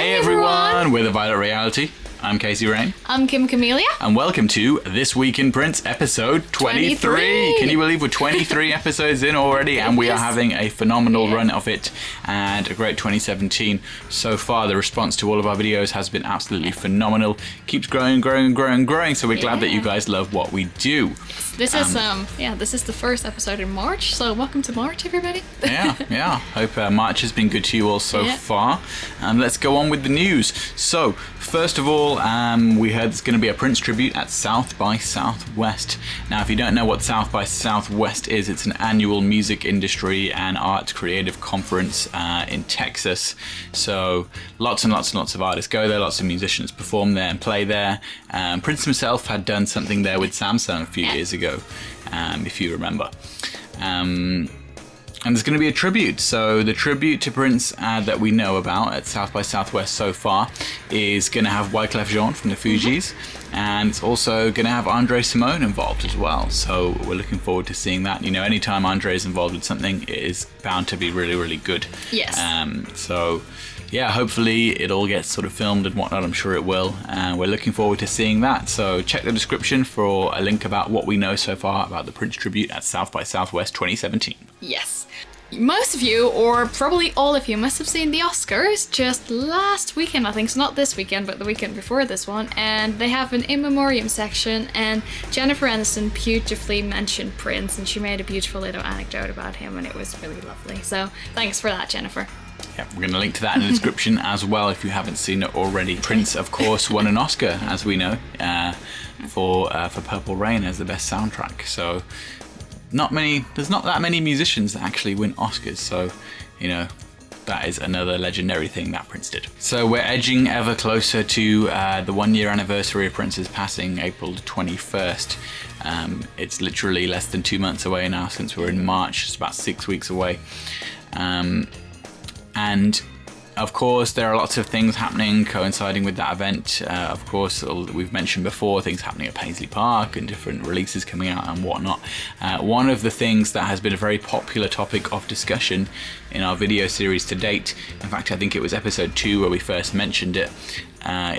Hey everyone, we're the Violet Reality. I'm Casey Rain. I'm Kim Camellia. And welcome to This Week in Prints episode 23. Can you believe we're 23 episodes in already? And we are having a phenomenal run of it and a great 2017 so far. The response to all of our videos has been absolutely phenomenal. Keeps growing. So we're glad that you guys love what we do. This is the first episode in March, so welcome to March, everybody. yeah. Hope March has been good to you all so far. Let's go on with the news. So, first of all, we heard there's going to be a Prince tribute at South by Southwest. Now, if you don't know what South by Southwest is, it's an annual music industry and arts creative conference in Texas. So, lots and lots of artists go there, lots of musicians perform there and play there. Prince himself had done something there with Samsung a few years ago, if you remember. And there's going to be a tribute. So the tribute to Prince that we know about at South by Southwest so far is going to have Wyclef Jean from the Fugees, and it's also going to have Andre Cymone involved as well. So we're looking forward to seeing that. You know, anytime Andre is involved with something, it is bound to be really good. Yes. So yeah, hopefully it all gets sort of filmed and whatnot. I'm sure it will. And we're looking forward to seeing that. So check the description for a link about what we know so far about the Prince tribute at South by Southwest 2017. Yes. Most of you, or probably all of you, must have seen the Oscars just last weekend, I think. So not this weekend, but the weekend before this one. And they have an in memoriam section, and Jennifer Aniston beautifully mentioned Prince, and she made a beautiful little anecdote about him, and it was really lovely. So thanks for that, Jennifer. Yeah, we're going to link to that in the description as well if you haven't seen it already. Prince, of course, won an Oscar, as we know, for Purple Rain as the best soundtrack. So there's not that many musicians that actually win Oscars, so you know that is another legendary thing that Prince did. So we're edging ever closer to the 1 year anniversary of Prince's passing, April 21st. It's literally less than 2 months away now, since we're in March. It's about 6 weeks away, and of course, there are lots of things happening coinciding with that event. Of course, we've mentioned before, things happening at Paisley Park and different releases coming out and whatnot. One of the things that has been a very popular topic of discussion in our video series to date, in fact, I think it was episode 2 where we first mentioned it,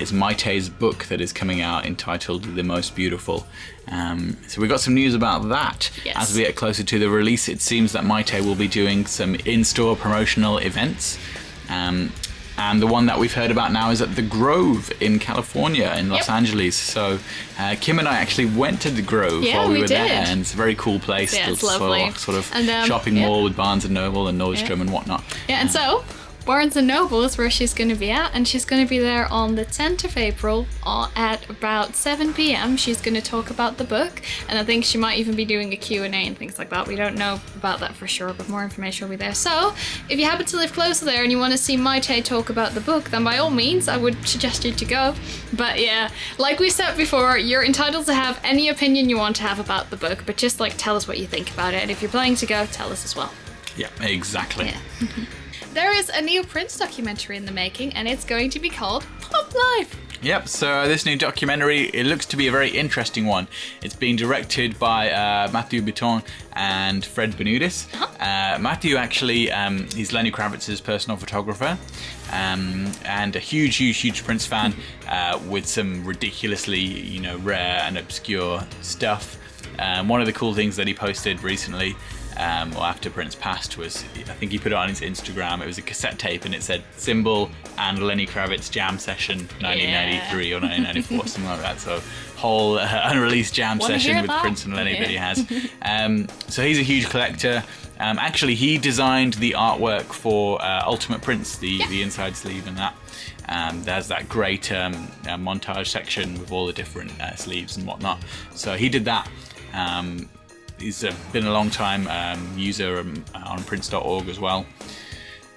is Maite's book that is coming out entitled The Most Beautiful. So we got some news about that. As we get closer to the release, it seems that Maite will be doing some in-store promotional events. And the one that we've heard about now is at the Grove in California, in Los Angeles. So Kim and I actually went to the Grove while we were there, and it's a very cool place. Yeah, it's lovely. Sort of shopping mall with Barnes & Noble and Nordstrom and whatnot. Yeah, and so Barnes & Noble is where she's going to be at, and she's going to be there on the 10th of April at about 7 p.m. She's going to talk about the book, and I think she might even be doing a Q&A and things like that. We don't know about that for sure, but more information will be there. So if you happen to live closer there and you want to see Maite talk about the book, then by all means, I would suggest you to go. But yeah, like we said before, you're entitled to have any opinion you want to have about the book, but just tell us what you think about it. And if you're planning to go, tell us as well. Yeah, exactly. Yeah. There is a new Prince documentary in the making, and it's going to be called Pop Life. Yep, so this new documentary, it looks to be a very interesting one. It's being directed by Matthew Bitton and Fred Benudis. Matthew actually, he's Lenny Kravitz's personal photographer, and a huge Prince fan with some ridiculously, rare and obscure stuff. One of the cool things that he posted recently, after Prince passed, was, I think he put it on his Instagram, it was a cassette tape and it said Symbol and Lenny Kravitz jam session 1993 or 1994, something like that. So whole unreleased jam session with Prince and Lenny that he has. So he's a huge collector. Actually, he designed the artwork for Ultimate Prince, the inside sleeve and that. There's that great montage section with all the different sleeves and whatnot. So he did that. He's been a long time user on Prince.org as well.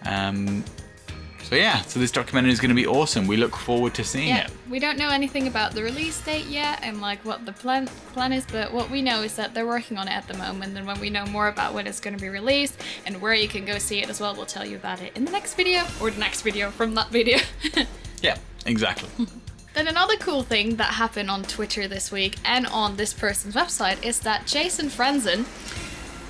So this documentary is going to be awesome. We look forward to seeing it. We don't know anything about the release date yet and what the plan is, but what we know is that they're working on it at the moment, and when we know more about when it's going to be released and where you can go see it as well, we'll tell you about it in the next video, or the next video from that video. Yeah, exactly. Then another cool thing that happened on Twitter this week and on this person's website is that Jason Franzen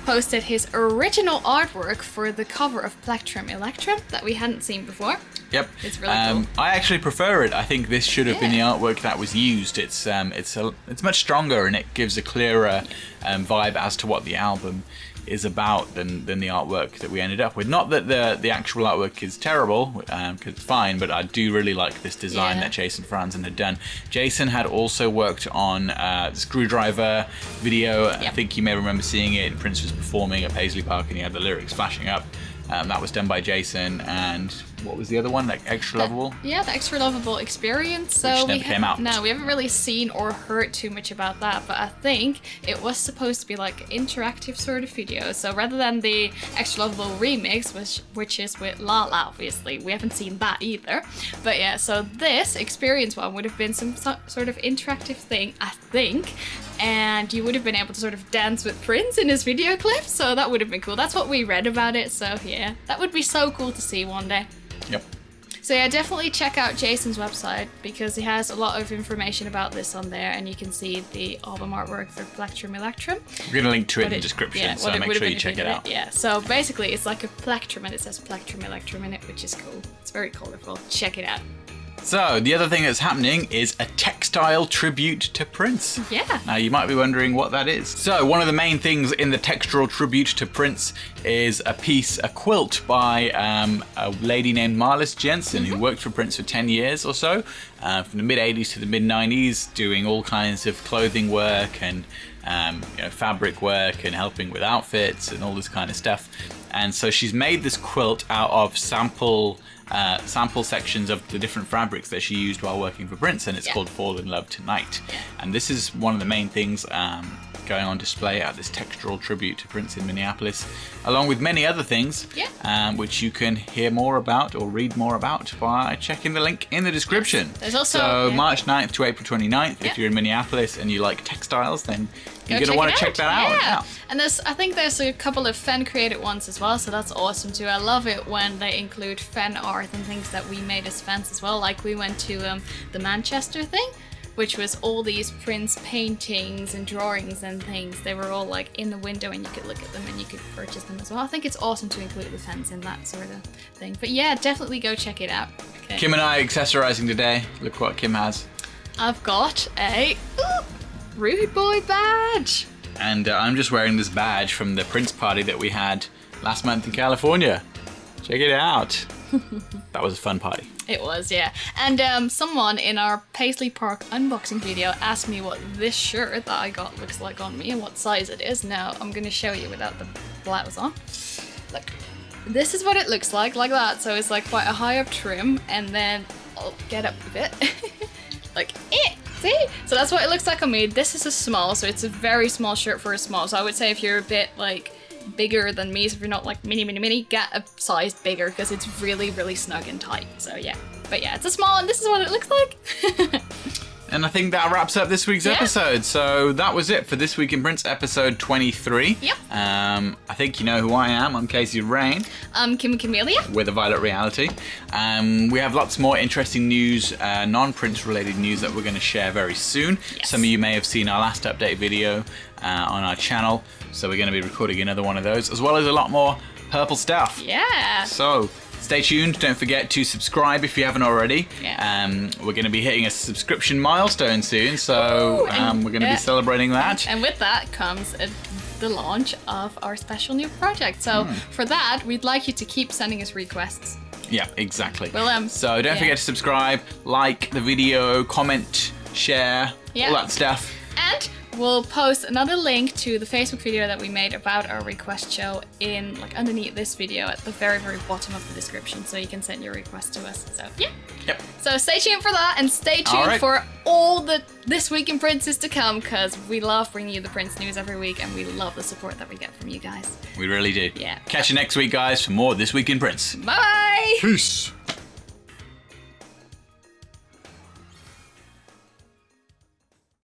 posted his original artwork for the cover of Plectrum Electrum that we hadn't seen before. Yep. It's really cool. I actually prefer it. I think this should have been the artwork that was used. It's much stronger and it gives a clearer vibe as to what the album is about than the artwork that we ended up with. Not that the actual artwork is terrible, because it's fine, but I do really like this design that Jason Franzen had done. Jason had also worked on the Screwdriver video. I think you may remember seeing it. Prince was performing at Paisley Park and he had the lyrics flashing up. That was done by Jason, and what was the other one? Like Extra Lovable? Yeah, the Extra Lovable Experience. So which never came out. No, we haven't really seen or heard too much about that, but I think it was supposed to be like an interactive sort of video. So rather than the Extra Lovable remix, which is with Lala, obviously, we haven't seen that either. But yeah, so this Experience one would have been some sort of interactive thing, I think. And you would have been able to sort of dance with Prince in his video clip, so that would have been cool. That's what we read about it, so yeah, that would be so cool to see one day. Yep. So yeah, definitely check out Jason's website because he has a lot of information about this on there, and you can see the album artwork for Plectrum Electrum. We're going to link to it in the description, so make sure you check it out. Yeah, so basically it's like a plectrum and it says Plectrum Electrum in it, which is cool. It's very colorful. Check it out. So, the other thing that's happening is a textile tribute to Prince. Yeah. Now, you might be wondering what that is. So, one of the main things in the textural tribute to Prince is a quilt by a lady named Marlis Jensen, who worked for Prince for 10 years or so, from the mid-80s to the mid-90s, doing all kinds of clothing work and fabric work and helping with outfits and all this kind of stuff. And so she's made this quilt out of sample sections of the different fabrics that she used while working for Prince, and it's called Fall in Love Tonight. And this is one of the main things going on display at this textural tribute to Prince in Minneapolis, along with many other things, which you can hear more about or read more about by checking the link in the description. There's also March 9th to April 29th, if you're in Minneapolis and you like textiles, then you're going to want to check that out. Yeah. And I think there's a couple of fan-created ones as well, so that's awesome too. I love it when they include fan art and things that we made as fans as well. Like we went to the Manchester thing, which was all these Prince paintings and drawings and things. They were all like in the window and you could look at them and you could purchase them as well. I think it's awesome to include the fans in that sort of thing. But yeah, definitely go check it out. Okay. Kim and I accessorizing today. Look what Kim has. I've got a Rude Boy badge. And I'm just wearing this badge from the Prince party that we had last month in California. Check it out. That was a fun party. It was, yeah. And someone in our Paisley Park unboxing video asked me what this shirt that I got looks like on me and what size it is. Now I'm going to show you without the blouse on. Look, this is what it looks like that. So it's like quite a high up trim, and then I'll get up a bit. Like, see? So that's what it looks like on me. This is a small, so it's a very small shirt for a small. So I would say if you're a bit like bigger than me, so if you're not like mini, get a size bigger because it's really, really snug and tight. So yeah. But yeah, it's a small and this is what it looks like. And I think that wraps up this week's episode. So that was it for This Week in Prince episode 23. Yep. I think you know who I am. I'm Casey Rain. I'm Kim Camellia. With A Violet Reality. We have lots more interesting news, non-Prince related news that we're going to share very soon. Yes. Some of you may have seen our last update video on our channel. So we're going to be recording another one of those, as well as a lot more purple stuff. Yeah. So stay tuned. Don't forget to subscribe if you haven't already. Yeah. We're going to be hitting a subscription milestone soon, so we're going to be celebrating that. And with that comes the launch of our special new project. So for that, we'd like you to keep sending us requests. Yeah, exactly. Well, so don't forget to subscribe, like the video, comment, share, all that stuff. And we'll post another link to the Facebook video that we made about our request show in like underneath this video at the very, very bottom of the description, so you can send your request to us. So yeah. Yep. So stay tuned for that, and stay tuned for all the This Week in Princes to come, because we love bringing you the Prince news every week, and we love the support that we get from you guys. We really do. Yeah. Catch you next week, guys, for more This Week in Prince. Bye. Peace.